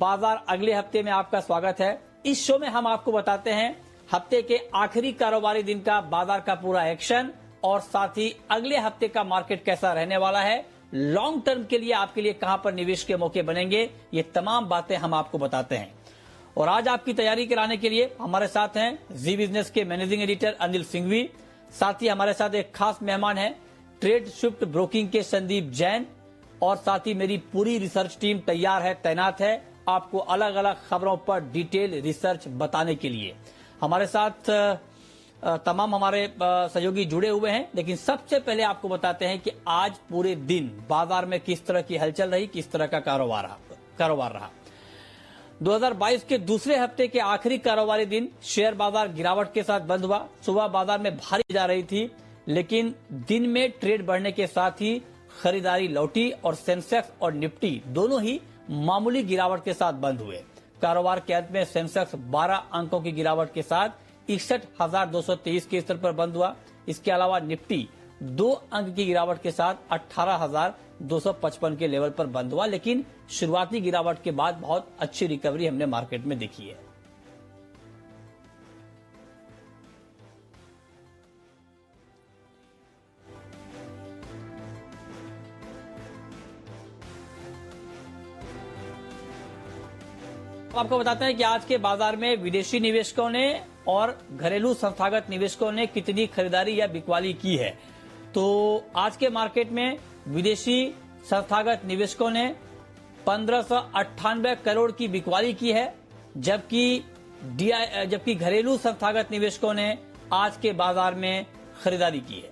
बाजार अगले हफ्ते में आपका स्वागत है। इस शो में हम आपको बताते हैं हफ्ते के आखिरी कारोबारी दिन का बाजार का पूरा एक्शन और साथ ही अगले हफ्ते का मार्केट कैसा रहने वाला है, लॉन्ग टर्म के लिए आपके लिए कहां पर निवेश के मौके बनेंगे, ये तमाम बातें हम आपको बताते हैं। और आज आपकी तैयारी कराने के लिए हमारे साथ हैं जी बिजनेस के मैनेजिंग एडिटर अनिल सिंघवी, साथ ही हमारे साथ एक खास मेहमान है ट्रेड शिफ्ट ब्रोकिंग के संदीप जैन, और साथ ही मेरी पूरी रिसर्च टीम तैयार है, तैनात है आपको अलग अलग खबरों पर डिटेल रिसर्च बताने के लिए। हमारे साथ तमाम हमारे सहयोगी जुड़े हुए हैं, लेकिन सबसे पहले आपको बताते हैं कि आज पूरे दिन बाजार में किस तरह की हलचल रही, किस तरह का कारोबार रहा। 2022 के दूसरे हफ्ते के आखिरी कारोबारी दिन शेयर बाजार गिरावट के साथ बंद हुआ। सुबह बाजार में भारी जा रही थी, लेकिन दिन में ट्रेड बढ़ने के साथ ही खरीदारी लौटी और सेंसेक्स और निफ्टी दोनों ही मामूली गिरावट के साथ बंद हुए। कारोबार के अंत में सेंसेक्स 12 अंकों की गिरावट के साथ 61,223 के स्तर पर बंद हुआ। इसके अलावा निफ्टी 2 अंक की गिरावट के साथ 18,255 के लेवल पर बंद हुआ, लेकिन शुरुआती गिरावट के बाद बहुत अच्छी रिकवरी हमने मार्केट में देखी है। आपको बताते हैं कि आज के बाजार में विदेशी निवेशकों ने और घरेलू संस्थागत निवेशकों ने कितनी खरीदारी या बिकवाली की है। तो आज के मार्केट में विदेशी संस्थागत निवेशकों ने 1598 करोड़ की बिकवाली की है, जबकि घरेलू संस्थागत निवेशकों ने आज के बाजार में खरीदारी की है।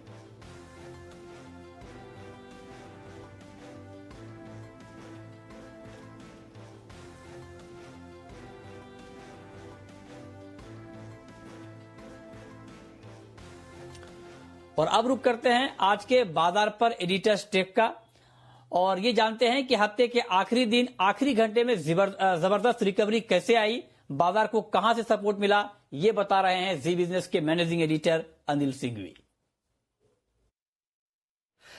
और अब रुक करते हैं आज के बाजार पर एडिटर्स टेक का, और ये जानते हैं कि हफ्ते के आखिरी दिन आखिरी घंटे में जबरदस्त रिकवरी कैसे आई, बाजार को कहां से सपोर्ट मिला, ये बता रहे हैं जी बिजनेस के मैनेजिंग एडिटर अनिल सिंघवी।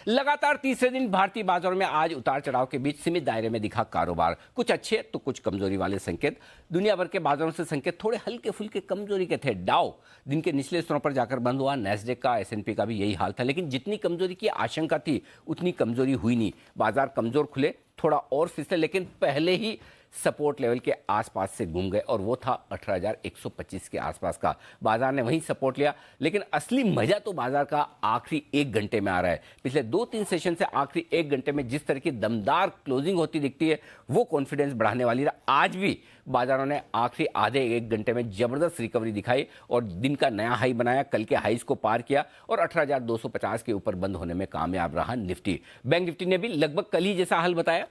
लगातार तीसरे दिन भारतीय बाजारों में आज उतार चढ़ाव के बीच सीमित दायरे में दिखा कारोबार। कुछ अच्छे तो कुछ कमजोरी वाले संकेत। दुनिया भर के बाजारों से संकेत थोड़े हल्के फुल्के कमजोरी के थे। डाउ दिन के निचले स्तरों पर जाकर बंद हुआ। नैस्डैक का, S&P का भी यही हाल था, लेकिन जितनी कमजोरी की आशंका थी उतनी कमजोरी हुई नहीं। बाजार कमजोर खुले, थोड़ा और फिसले, लेकिन पहले ही सपोर्ट लेवल के आसपास से घूम गए और वो था 18,125 के आसपास का। बाजार ने वहीं सपोर्ट लिया, लेकिन असली मजा तो बाजार का आखिरी 1 घंटे में आ रहा है। पिछले 2-3 सेशन से आखिरी 1 घंटे में जिस तरह की दमदार क्लोजिंग होती दिखती है वो कॉन्फिडेंस बढ़ाने वाली रहा। आज भी बाजारों ने आखिरी आधे 1 घंटे में जबरदस्त रिकवरी दिखाई और दिन का नया हाई बनाया, कल के हाईज को पार किया और 18,250 के ऊपर बंद होने में कामयाब रहा निफ्टी। बैंक निफ्टी ने भी लगभग कल ही जैसा हाल बताया।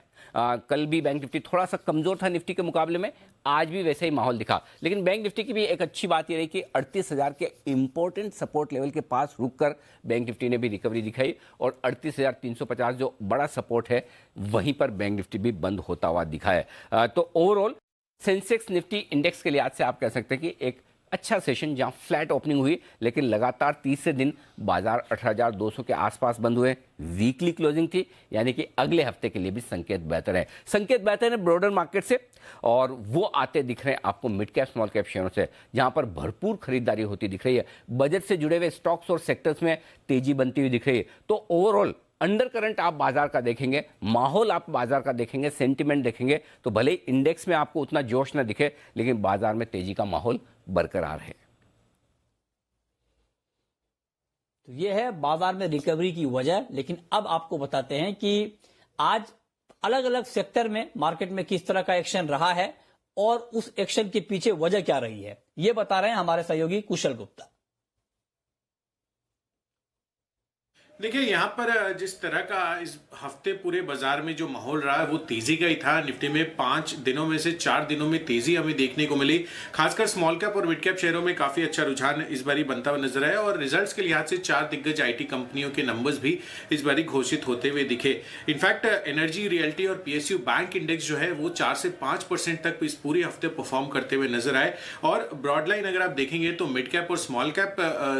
कल भी बैंक निफ्टी थोड़ा सा कमजोर था निफ्टी के मुकाबले में, आज भी वैसे ही माहौल दिखा। लेकिन बैंक निफ्टी की भी एक अच्छी बात यह रही कि 38,000 के इंपॉर्टेंट सपोर्ट लेवल के पास रुककर बैंक निफ्टी ने भी रिकवरी दिखाई और 38,350 जो बड़ा सपोर्ट है वहीं पर बैंक निफ्टी भी बंद होता हुआ दिखा है। तो ओवरऑल सेंसेक्स निफ्टी इंडेक्स के लिहाज से आप कह सकते हैं कि एक अच्छा सेशन जहां फ्लैट ओपनिंग हुई, लेकिन लगातार तीसरे दिन बाजार 18,200 के आसपास बंद हुए। वीकली क्लोजिंग थी, यानी कि अगले हफ्ते के लिए भी संकेत बेहतर है। संकेत बेहतर है ब्रॉडर मार्केट से, और वो आते दिख रहे हैं आपको मिड कैप स्मॉल कैप शेयरों से, जहां पर भरपूर खरीदारी होती दिख रही है। बजट से जुड़े हुए स्टॉक्स और सेक्टर्स में तेजी बनती हुई दिख रही है। तो ओवरऑल अंडर करंट आप बाजार का देखेंगे, माहौल आप बाजार का देखेंगे, सेंटिमेंट देखेंगे, तो भले ही इंडेक्स में आपको उतना जोश न दिखे, लेकिन बाजार में तेजी का माहौल बरकरार है। तो ये है बाजार में रिकवरी की वजह। लेकिन अब आपको बताते हैं कि आज अलग अलग सेक्टर में मार्केट में किस तरह का एक्शन रहा है और उस एक्शन के पीछे वजह क्या रही है, ये बता रहे हैं हमारे सहयोगी कुशल गुप्ता। देखिए, यहाँ पर जिस तरह का इस हफ्ते पूरे बाजार में जो माहौल रहा है वो तेजी का ही था। निफ्टी में 5 दिनों में से 4 दिनों में तेजी हमें देखने को मिली। खासकर स्मॉल कैप और मिड कैप शेयरों में काफी अच्छा रुझान इस बारी बनता हुआ नजर आया और रिजल्ट्स के लिहाज से 4 दिग्गज आईटी कंपनियों के नंबर्स भी इस बारी घोषित होते हुए दिखे। इनफैक्ट एनर्जी, रियल्टी और पीएसयू बैंक इंडेक्स जो है वो 4 से 5% तक इस पूरे हफ्ते परफॉर्म करते हुए नजर आए। और ब्रॉड लाइन अगर आप देखेंगे तो मिड कैप और स्मॉल कैप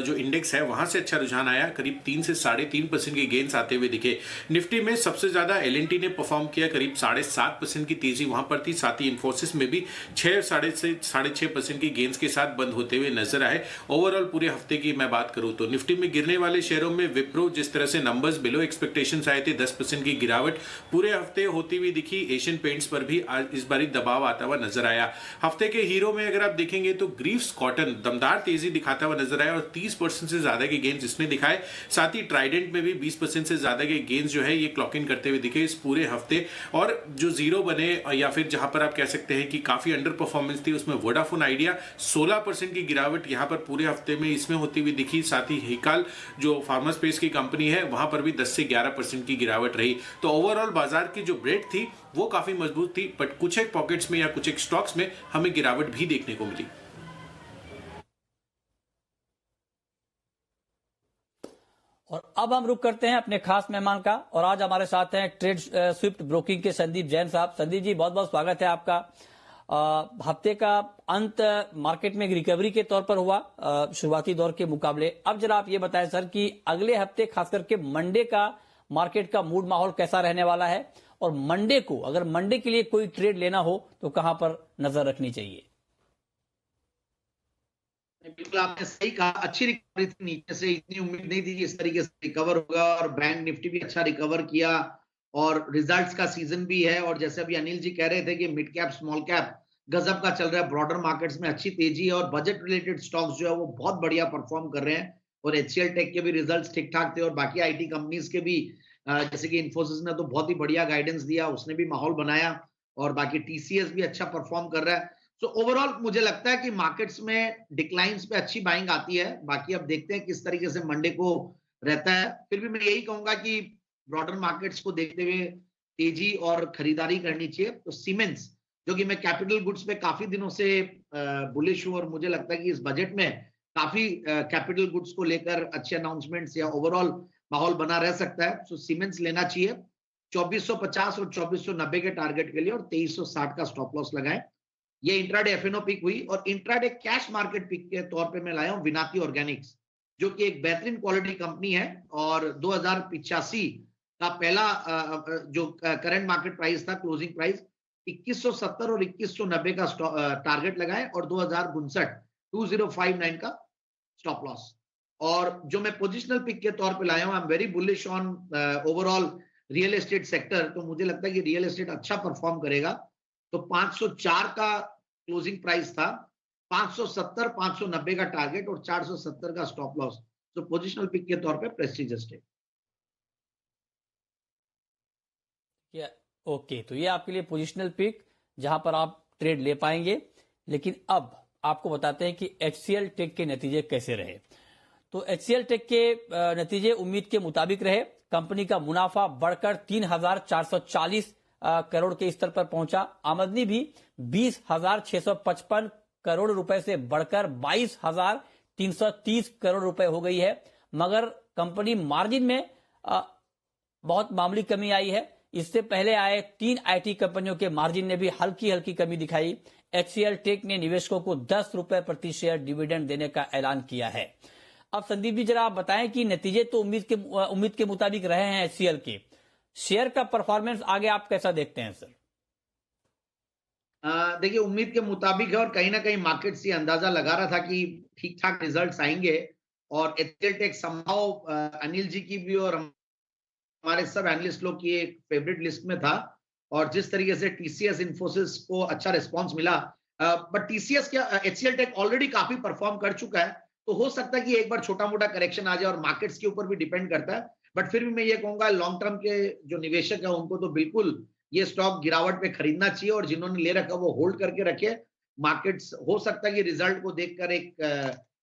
जो इंडेक्स है वहां से अच्छा रुझान आया, करीब 3 से 3.5 3.5% के गेंस आते हुए दिखे। निफ्टी में सबसे ज्यादा एलएनटी ने परफॉर्म किया, करीब 7.5% की तेजी वहां पर थी। साथ ही इन्फोसिस में भी 6.5% की गेंस के साथ बंद होते हुए नजर आए। ओवरऑल पूरे हफ्ते की मैं बात करूं तो निफ्टी में गिरने वाले शेयरों में विप्रो, जिस तरह से नंबर्स बिलो एक्सपेक्टेशंस आए थे, 10% की गिरावट पूरे हफ्ते होती हुई दिखी। एशियन पेंट्स पर भी आज इस बारी दबाव आता हुआ नजर आया। हफ्ते के हीरो में अगर आप देखेंगे तो ग्रीव्स कॉटन दमदार तेजी दिखाता हुआ नजर आया और 30% से ज्यादा के गेंस इसने दिखाए। साथ ही ट्राइडेंट में भी 20% से ज्यादा के गेंस जो है ये क्लॉक इन करते हुए दिखे इस पूरे हफ्ते। और जो जीरो बने या फिर जहां पर आप कह सकते हैं कि काफी अंडर परफॉर्मेंस थी, उसमें वोडाफोन आइडिया 16% की गिरावट यहां पर पूरे हफ्ते में इसमें होती हुई दिखी। साथ ही हिकाल जो फार्मा स्पेस की कंपनी है वहां पर भी 10 से 11% की गिरावट रही। तो ओवरऑल बाजार की जो ब्रेड थी वो काफी मजबूत थी, बट कुछ एक पॉकेट्स में या कुछ एक स्टॉक्स में हमें गिरावट भी देखने को मिली। और अब हम रुक करते हैं अपने खास मेहमान का, और आज हमारे साथ हैं ट्रेड स्विफ्ट ब्रोकिंग के संदीप जैन साहब। संदीप जी, बहुत बहुत स्वागत है आपका। हफ्ते का अंत मार्केट में एक रिकवरी के तौर पर हुआ शुरुआती दौर के मुकाबले। अब जरा आप ये बताएं सर कि अगले हफ्ते खास करके मंडे का मार्केट का मूड माहौल कैसा रहने वाला है, और मंडे को अगर मंडे के लिए कोई ट्रेड लेना हो तो कहां पर नजर रखनी चाहिए? बिल्कुल आपने सही कहा, अच्छी रिकवरी थी। नीचे से इतनी उम्मीद नहीं थी कि इस तरीके से रिकवर होगा, और बैंक निफ्टी भी अच्छा रिकवर किया, और रिजल्ट्स का सीजन भी है। और जैसे अभी अनिल जी कह रहे थे कि मिड कैप स्मॉल कैप गजब का चल रहा है, ब्रॉडर मार्केट्स में अच्छी तेजी है, और बजट रिलेटेड स्टॉक्स जो है वो बहुत बढ़िया परफॉर्म कर रहे हैं। और एचसीएल टेक के भी रिजल्ट्स ठीक ठाक थे, और बाकी आईटी कंपनीज के भी, जैसे कि इन्फोसिस ने तो बहुत ही बढ़िया गाइडेंस दिया, उसने भी माहौल बनाया, और बाकी टीसीएस भी अच्छा परफॉर्म कर रहा है। सो ओवरऑल मुझे लगता है कि मार्केट्स में डिक्लाइंस पे अच्छी बाइंग आती है। बाकी अब देखते हैं किस तरीके से मंडे को रहता है। फिर भी मैं यही कहूंगा कि ब्रॉडर मार्केट्स को देखते हुए तेजी और खरीदारी करनी चाहिए। तो सीमेंस, जो कि मैं कैपिटल गुड्स पे काफी दिनों से बुलिश हूं, और मुझे लगता है कि इस बजट में काफी कैपिटल गुड्स को लेकर अच्छे अनाउंसमेंट्स या ओवरऑल माहौल बना रह सकता है। सो सीमेंस लेना चाहिए 2450 और 2490 के टारगेट के लिए, और 2360 का स्टॉप लॉस लगाएं। ये इंट्राडे एफएनओ पिक हुई, और इंट्राडे कैश मार्केट पिक के तौर पे मैं लाया हूं विनाती ऑर्गेनिक्स, जो कि एक बेहतरीन क्वालिटी कंपनी है, और 2085 का पहला जो करंट मार्केट प्राइस था, क्लोजिंग प्राइस 2170 और 2190 का टारगेट लगाए, और 2059 का स्टॉप लॉस। और जो मैं पोजिशनल पिक के तौर पे लाया हूं, I am very bullish on overall real estate sector. तो मुझे लगता है कि रियल एस्टेट अच्छा परफॉर्म करेगा। तो 504 का क्लोजिंग प्राइस था, 570 590 का टारगेट, और 470 का स्टॉप लॉस। तो पोजिशनल पिक के तौर पे प्रेस्टीजियस टेक। ओके, तो ये आपके लिए पोजिशनल पिक जहां पर आप ट्रेड ले पाएंगे। लेकिन अब आपको बताते हैं कि एचसीएल टेक के नतीजे कैसे रहे। तो एचसीएल टेक के नतीजे उम्मीद के मुताबिक रहे। कंपनी का मुनाफा बढ़कर 3,440 करोड़ के स्तर पर पहुंचा। आमदनी भी 20,655 करोड़ रुपए से बढ़कर 22,330 करोड़ रुपए हो गई है। मगर कंपनी मार्जिन में बहुत मामूली कमी आई है। इससे पहले आए 3 आईटी कंपनियों के मार्जिन ने भी हल्की हल्की कमी दिखाई। एचसीएल टेक ने निवेशकों को 10 रुपए प्रति शेयर डिविडेंड देने का ऐलान किया है। अब संदीप जी, जरा आप बताएं कि नतीजे तो उम्मीद के मुताबिक रहे हैं एचसीएल के। शेयर का परफॉर्मेंस आगे आप कैसा देखते हैं सर? देखिए, उम्मीद के मुताबिक है, और कहीं ना कहीं मार्केट से अंदाजा लगा रहा था कि ठीक ठाक रिजल्ट्स आएंगे। और एचसीएल टेक संभव अनिल जी की भी और हमारे सब एनालिस्ट लोग की एक फेवरेट लिस्ट में था। और जिस तरीके से टीसीएस इन्फोसिस को अच्छा रिस्पांस मिला, बट टीसीएस क्या एचसीएल टेक ऑलरेडी काफी परफॉर्म कर चुका है, तो हो सकता है कि एक बार छोटा मोटा करेक्शन आ जाए, और मार्केट्स के ऊपर भी डिपेंड करता है। बट फिर भी मैं ये कहूंगा, लॉन्ग टर्म के जो निवेशक है उनको तो बिल्कुल ये स्टॉक गिरावट पे खरीदना चाहिए, और जिन्होंने ले रखा वो होल्ड करके रखे। मार्केट्स हो सकता है कि रिजल्ट को देखकर एक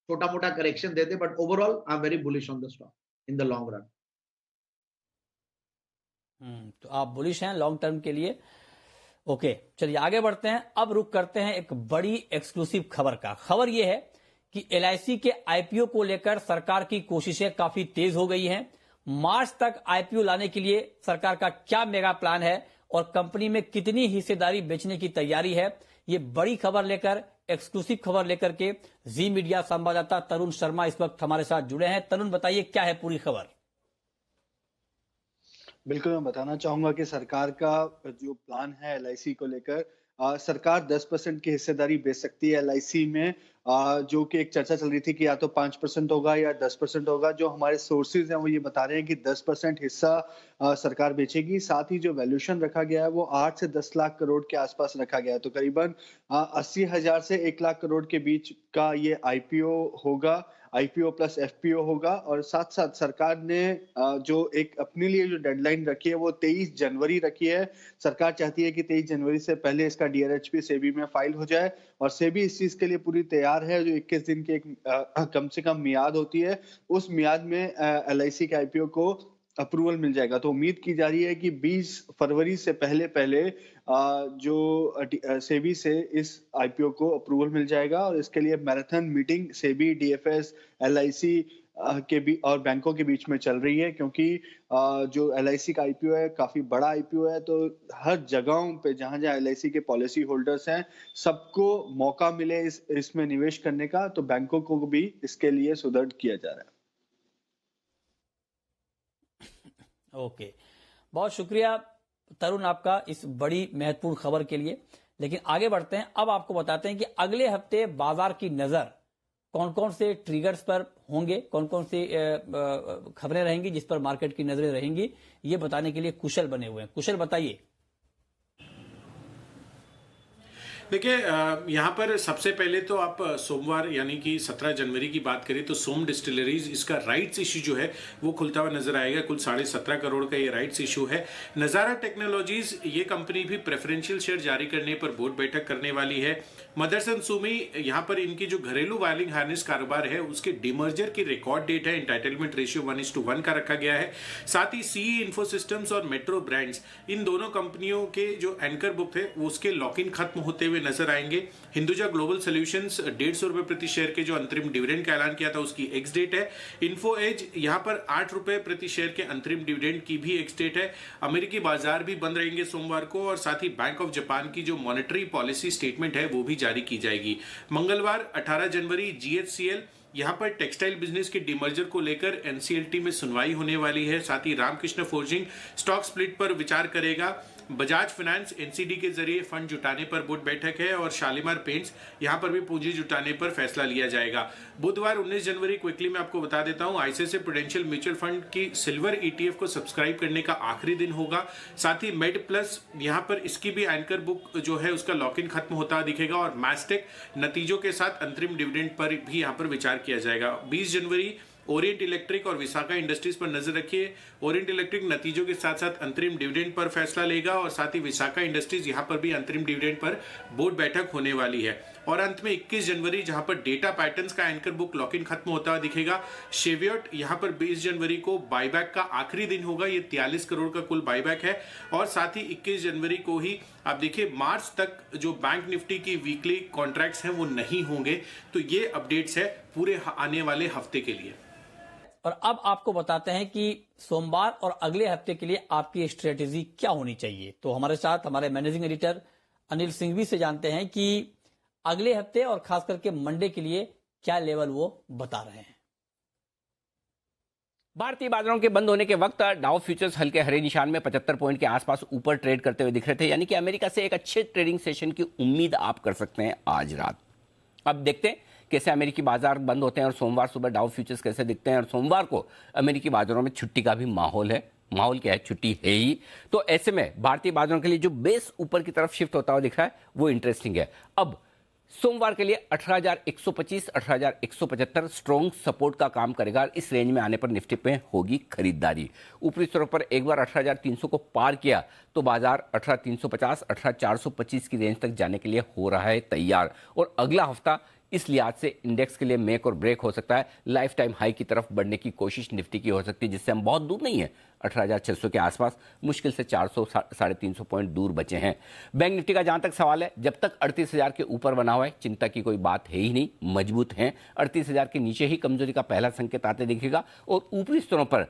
छोटा मोटा correction they they, but overall I am very bullish on the stock in the long run. तो आप बुलिश हैं लॉन्ग टर्म के लिए। ओके, चलिए आगे बढ़ते हैं। अब रुक करते हैं एक बड़ी एक्सक्लूसिव खबर का। खबर यह है कि एलआईसी के आईपीओ को लेकर सरकार की कोशिशें काफी तेज हो गई हैं। मार्च तक आईपीओ लाने के लिए सरकार का क्या मेगा प्लान है, और कंपनी में कितनी हिस्सेदारी बेचने की तैयारी है, ये बड़ी खबर लेकर, एक्सक्लूसिव खबर लेकर के जी मीडिया संवाददाता तरुण शर्मा इस वक्त हमारे साथ जुड़े हैं। तरुण, बताइए क्या है पूरी खबर? बिल्कुल, मैं बताना चाहूँगा कि सरकार का जो प्लान है एलआईसी को लेकर, सरकार 10% की हिस्सेदारी बेच सकती है एलआईसी में, जो कि एक चर्चा चल रही थी कि या तो 5% होगा या 10% होगा। जो हमारे सोर्सेज़ हैं वो ये बता रहे हैं कि 10% हिस्सा सरकार बेचेगी। साथ ही जो वैल्यूएशन रखा गया है वो 8 से 10 लाख करोड़ के आसपास रखा गया है। तो करीबन 80,000 से 1 लाख करोड़ के बीच का ये आईपीओ होगा। आईपीओ प्लस एफपीओ होगा, और साथ-साथ सरकार ने जो एक अपने लिए जो डेडलाइन रखी है वो 23 जनवरी रखी है। सरकार चाहती है कि 23 जनवरी से पहले इसका डीआरएचपी सेबी में फाइल हो जाए, और सेबी इस चीज़ के लिए पूरी तैयार है। जो 21 दिन की एक कम से कम मियाद होती है, उस मियाद में एलआईसी के आईपीओ को अप्रूवल मिल जाएगा। तो उम्मीद की जा रही है कि 20 फरवरी से पहले सेबी से इस आईपीओ को अप्रूवल मिल जाएगा, और इसके लिए marathon meeting SEBI, DFS, LIC के भी और बैंकों के बीच में चल रही है, क्योंकि जो एलआईसी का आईपीओ है काफी बड़ा आईपीओ है। तो हर जगहों पे जहां-जहां एलआईसी के पॉलिसी होल्डर्स हैं, सबको मौका मिले इसमें निवेश करने का, तो बैंकों को भी इसके लिए सुदृढ़ किया जा रहा है। ओके, बहुत शुक्रिया तरुण आपका इस बड़ी महत्वपूर्ण खबर के लिए। लेकिन आगे बढ़ते हैं, अब आपको बताते हैं कि अगले हफ्ते बाजार की नजर कौन कौन से ट्रिगर्स पर होंगे, कौन कौन सी खबरें रहेंगी जिस पर मार्केट की नजरें रहेंगी, ये बताने के लिए कुशल बने हुए हैं। कुशल, बताइए। देखिए, यहाँ पर सबसे पहले तो आप सोमवार यानी कि 17 जनवरी की बात करें तो सोम डिस्टिलरीज इसका राइट्स इशू जो है वो खुलता हुआ नजर आएगा। कुल 17.5 करोड़ का ये राइट्स इशू है। नजारा टेक्नोलॉजीज ये कंपनी भी प्रेफरेंशियल शेयर जारी करने पर बोर्ड बैठक करने वाली है। मदरसन सुमी, यहाँ पर इनकी जो घरेलू वायरिंग हार्नेस कारोबार है उसके डिमर्जर की रिकॉर्ड डेट है, एंटाइटलमेंट रेशियो 1:1 का रखा गया है। साथ ही सीई इन्फो सिस्टम्स और मेट्रो ब्रांड्स, इन दोनों कंपनियों के जो एंकर बुक थे उसके लॉक इन खत्म होते हुए नजर आएंगे। हिंदुजा ग्लोबल सॉल्यूशंस 150 रुपए प्रति शेयर के जो अंतरिम डिविडेंड का ऐलान किया था उसकी एक्स डेट है। इन्फो एज यहाँ पर 8 रुपए प्रति शेयर के अंतरिम डिविडेंड की भी एक्स डेट है। अमेरिकी बाजार भी बंद रहेंगे सोमवार को, और साथ ही बैंक ऑफ जापान की जो मॉनेटरी पॉलिसी स्टेटमेंट है वो भी जारी की जाएगी। मंगलवार 18 जनवरी जीएचसीएल, यहाँ पर टेक्सटाइल बिजनेस के डिमर्जर को लेकर एनसीएलटी में सुनवाई होने वाली है। साथ ही रामकृष्ण फोर्जिंग स्टॉक स्प्लिट पर विचार करेगा। बजाज फाइनेंस एनसीडी के जरिए फंड जुटाने पर बोर्ड बैठक है, और शालीमार पेंट्स यहां पर भी पूंजी जुटाने पर फैसला लिया जाएगा। बुधवार 19 जनवरी क्विकली मैं आपको बता देता हूं, आईसीआईसीआई प्रूडेंशियल म्यूचुअल फंड की सिल्वर ईटीएफ को सब्सक्राइब करने का आखिरी दिन होगा। साथ ही मेड प्लस, यहां पर इसकी भी एंकर बुक जो है उसका लॉक इन खत्म होता दिखेगा, और मैस्टेक नतीजों के साथ अंतरिम डिविडेंड पर भी यहां पर विचार किया जाएगा। 20 जनवरी ओरिएंट इलेक्ट्रिक और विसाका इंडस्ट्रीज पर नजर रखिए। ओरिएंट इलेक्ट्रिक नतीजों के साथ साथ अंतरिम डिविडेंड पर फैसला लेगा, और साथ ही विसाका इंडस्ट्रीज यहां पर भी अंतरिम डिविडेंड पर बोर्ड बैठक होने वाली है। और अंत में 21 जनवरी जहां पर डेटा पैटर्न्स का एंकर बुक लॉक इन खत्म होता हुआ दिखेगा। शेवियट यहां पर 20 जनवरी को बायबैक का आखिरी दिन होगा, ये 43 करोड़ का कुल बायबैक है। और साथ ही 21 जनवरी को ही आप देखिए मार्च तक जो बैंक निफ्टी की वीकली कॉन्ट्रैक्ट्स हैं वो नहीं होंगे। तो ये अपडेट्स है पूरे आने वाले हफ्ते के लिए। और अब आपको बताते हैं कि सोमवार और अगले हफ्ते के लिए आपकी स्ट्रेटेजी क्या होनी चाहिए। तो हमारे साथ हमारे मैनेजिंग एडिटर अनिल सिंघवी से जानते हैं कि अगले हफ्ते और खास करके मंडे के लिए क्या लेवल वो बता रहे हैं। भारतीय बाजारों के बंद होने के वक्त डाउ फ्यूचर्स हल्के हरे निशान में 75 पॉइंट के आसपास ऊपर ट्रेड करते हुए दिख रहे थे, यानी कि अमेरिका से एक अच्छे ट्रेडिंग सेशन की उम्मीद आप कर सकते हैं आज रात। अब देखते हैं कैसे अमेरिकी बाजार बंद होते हैं और सोमवार सुबह डाउ फ्यूचर्स कैसे दिखते हैं। और सोमवार को अमेरिकी बाजारों में छुट्टी का भी माहौल है। माहौल क्या है, छुट्टी है ही। तो ऐसे में भारतीय बाजारों के लिए जो बेस ऊपर की तरफ शिफ्ट होता हुआ दिख रहा है वो इंटरेस्टिंग है। अब सोमवार के लिए 18,125, 18,175 स्ट्रॉन्ग सपोर्ट का काम करेगा। इस रेंज में आने पर निफ्टी पे होगी खरीदारी। ऊपरी स्तरों पर एक बार 18,300 को पार किया तो बाजार 18,350, 18,425 की रेंज तक जाने के लिए हो रहा है तैयार। और अगला हफ्ता इस लिहाज से इंडेक्स के लिए मेक और ब्रेक हो सकता है। लाइफ टाइम हाई की तरफ बढ़ने की कोशिश निफ्टी की हो सकती है, जिससे हम बहुत दूर नहीं है, 18,600 के आसपास, मुश्किल से 400 साढ़े 300 पॉइंट दूर बचे हैं। बैंक निफ्टी का जहां तक सवाल है, जब तक 38,000 के ऊपर बना हुआ है चिंता की कोई बात है ही नहीं, मजबूत हैं। 38,000 के नीचे ही कमजोरी का पहला संकेत आते दिखेगा। और ऊपरी स्तरों पर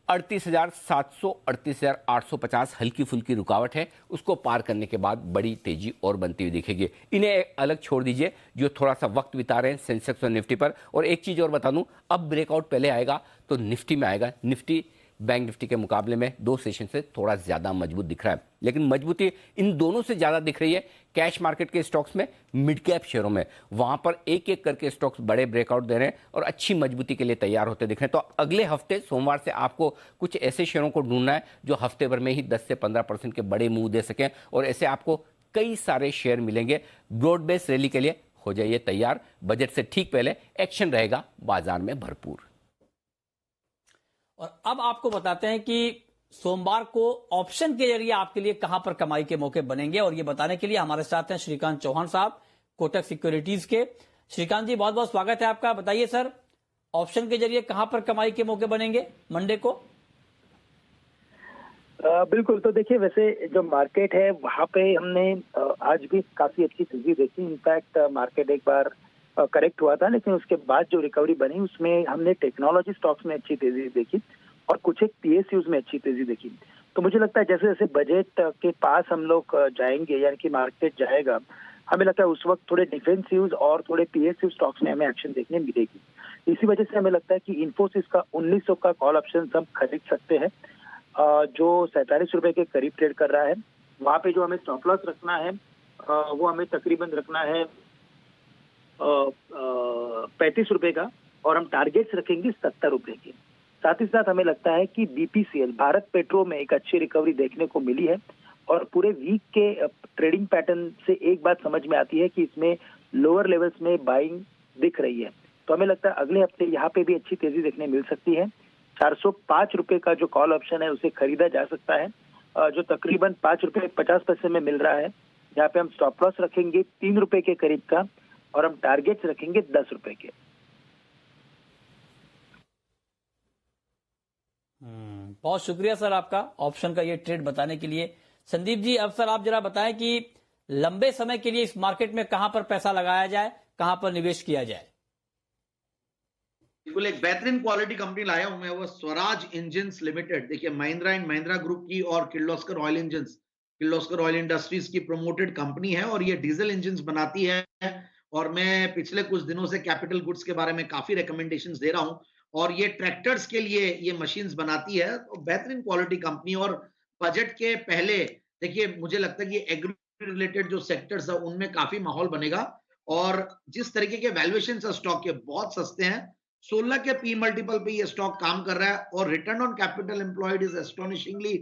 38,700, 38,850 हल्की फुल्की रुकावट है, उसको पार करने के बाद बड़ी तेजी और बनती हुई दिखेगी। इन्हें अलग छोड़ दीजिए जो थोड़ा सा वक्त बिता रहे हैं सेंसेक्स और निफ्टी पर। और एक चीज और बता दूं, अब ब्रेकआउट पहले आएगा तो निफ्टी में आएगा। निफ्टी बैंक निफ्टी के मुकाबले में 2 सेशन से थोड़ा ज्यादा मजबूत दिख रहा है, लेकिन मजबूती इन दोनों से ज्यादा दिख रही है कैश मार्केट के स्टॉक्स में, मिड कैप शेयरों में। वहां पर एक एक करके स्टॉक्स बड़े ब्रेकआउट दे रहे हैं और अच्छी मजबूती के लिए तैयार होते दिख रहे हैं। तो अगले हफ्ते सोमवार से आपको कुछ ऐसे शेयरों को ढूंढना है जो हफ्ते भर में ही 10 से 15% के बड़े मूव दे सकें, और ऐसे आपको कई सारे शेयर मिलेंगे। ब्रॉड बेस रैली के लिए हो जाइए तैयार। बजट से ठीक पहले एक्शन रहेगा बाजार में भरपूर। और अब आपको बताते हैं कि सोमवार को ऑप्शन के जरिए आपके लिए कहां पर कमाई के मौके बनेंगे, और ये बताने के लिए हमारे साथ हैं श्रीकांत चौहान साहब, कोटक सिक्योरिटीज के। श्रीकांत जी, बहुत बहुत स्वागत है आपका। बताइए सर, ऑप्शन के जरिए कहां पर कमाई के मौके बनेंगे मंडे को? बिल्कुल। तो देखिए, वैसे जो मार्केट है वहाँ पे हमने आज भी काफी अच्छी तेजी देखी। इनफैक्ट मार्केट एक बार करेक्ट हुआ था, लेकिन उसके बाद जो रिकवरी बनी उसमें हमने टेक्नोलॉजी स्टॉक्स में अच्छी तेजी देखी और कुछ एक PSUs में अच्छी तेजी देखी। तो मुझे लगता है जैसे जैसे बजट के पास हम लोग जाएंगे, यानी कि मार्केट जाएगा, हमें लगता है उस वक्त थोड़े डिफेंसिव और थोड़े PSU स्टॉक्स में हमें एक्शन देखने मिलेगी। इसी वजह से हमें लगता है कि इन्फोसिस का 1900 का कॉल ऑप्शन हम खरीद सकते हैं, जो 47 रुपए के करीब ट्रेड कर रहा है। वहां पे जो हमें स्टॉप लॉस रखना है वो हमें तकरीबन रखना है 35 रुपए का, और हम टारगेट्स रखेंगे 70 रुपए के। साथ ही साथ हमें लगता है कि BPCL भारत पेट्रो में एक अच्छी रिकवरी देखने को मिली है, और पूरे वीक के ट्रेडिंग पैटर्न से एक बात समझ में आती है कि इसमें लोअर लेवल्स में बाइंग दिख रही है। तो हमें लगता है अगले हफ्ते यहाँ पे भी अच्छी तेजी देखने मिल सकती है। 405 रुपए का जो कॉल ऑप्शन है उसे खरीदा जा सकता है, जो तकरीबन 5 रुपए 50 पैसे में मिल रहा है। यहाँ पे हम स्टॉप लॉस रखेंगे 3 रुपए के करीब का, और हम टारगेट्स रखेंगे 10 रुपए के। बहुत शुक्रिया सर आपका ऑप्शन का ये ट्रेड बताने के लिए। संदीप जी, अब सर आप जरा बताएं कि लंबे समय के लिए इस मार्केट में कहां पर पैसा लगाया जाए, कहां पर निवेश किया जाए? बिल्कुल, एक बेहतरीन क्वालिटी कंपनी लाया हूं मैं, वो स्वराज इंजन्स लिमिटेड। देखिए, महिंद्रा एंड महिंद्रा ग्रुप की और Kirloskar oil engines, Kirloskar oil industries की प्रमोटेड कंपनी है, और ये डीजल इंजन्स बनाती है। और मैं पिछले कुछ दिनों से कैपिटल गुड्स के बारे में काफी रिकमेंडेशंस दे रहा हूं, और ये ट्रैक्टर्स के लिए ये मशीन्स बनाती है। तो बेहतरीन क्वालिटी कंपनी, और बजट के पहले देखिए मुझे लगता है कि एग्री रिलेटेड जो सेक्टर्स है उनमें काफी माहौल बनेगा। और जिस तरीके के वैल्यूएशन स्टॉक के बहुत सस्ते हैं, 16 के P मल्टीपल पे ये स्टॉक काम कर रहा है, और return on capital employed is astonishingly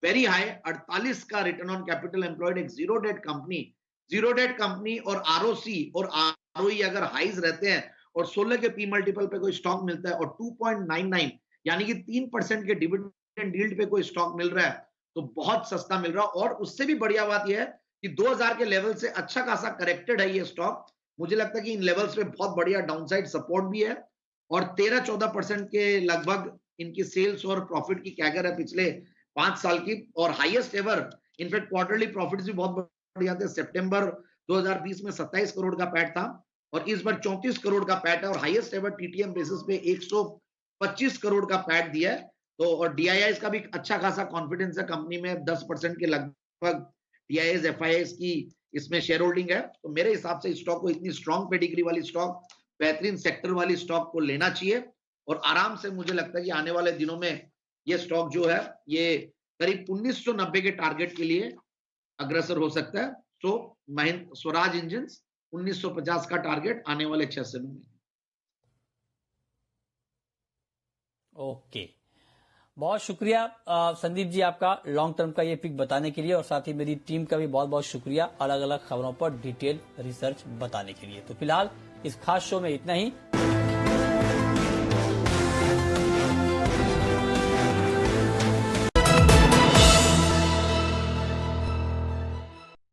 very high. 48 का रिटर्न ऑन कैपिटल एम्प्लॉयड, एक जीरो डेट कंपनी, और ROC और ROE अगर हाइज रहते हैं और 16 के P मल्टीपल पे कोई स्टॉक मिलता है, और 2.99 यानी कि 3% के डिविडेंड यील्ड पे कोई स्टॉक मिल रहा है, तो बहुत सस्ता मिल रहा है। और उससे भी बढ़िया बात यह है कि 2000 के लेवल से अच्छा खासा करेक्टेड है ये स्टॉक। मुझे लगता है कि इन लेवल्स पे बहुत बढ़िया डाउनसाइड सपोर्ट भी है, और 13-14% के लगभग इनकी सेल्स और प्रॉफिट की कैगर है पिछले 5 साल की, और highest ever. In fact quarterly profits भी बहुत बढ़िया थे। सितंबर 2020 में 27 करोड़ का पैट था, और इस बार 34 करोड़ का पैट है, और हाईएस्ट एवर TTM बेसिस पे 125 करोड़ का पैट दिया है। तो और DIIs का भी अच्छा खासा कॉन्फिडेंस है कंपनी में, 10% के लगभग DIIs FIIs की इसमें शेयर होल्डिंग है। तो मेरे हिसाब से स्टॉक को, इतनी स्ट्रॉन्ग पेडिग्री वाली स्टॉक, बेहतरीन सेक्टर वाली स्टॉक को लेना चाहिए, और आराम से मुझे लगता है कि आने वाले दिनों में ये स्टॉक जो है ये करीब 1990 के टारगेट के लिए अग्रसर हो सकता है। तो स्वराज इंजन्स 1950 का टारगेट आने वाले 6 से 9 महीने। ओके, बहुत शुक्रिया संदीप जी आपका लॉन्ग टर्म का ये पिक बताने के लिए, और साथ ही मेरी टीम का भी बहुत बहुत शुक्रिया अलग अलग खबरों पर डिटेल रिसर्च बताने के लिए। तो फिलहाल इस खास शो में इतना ही।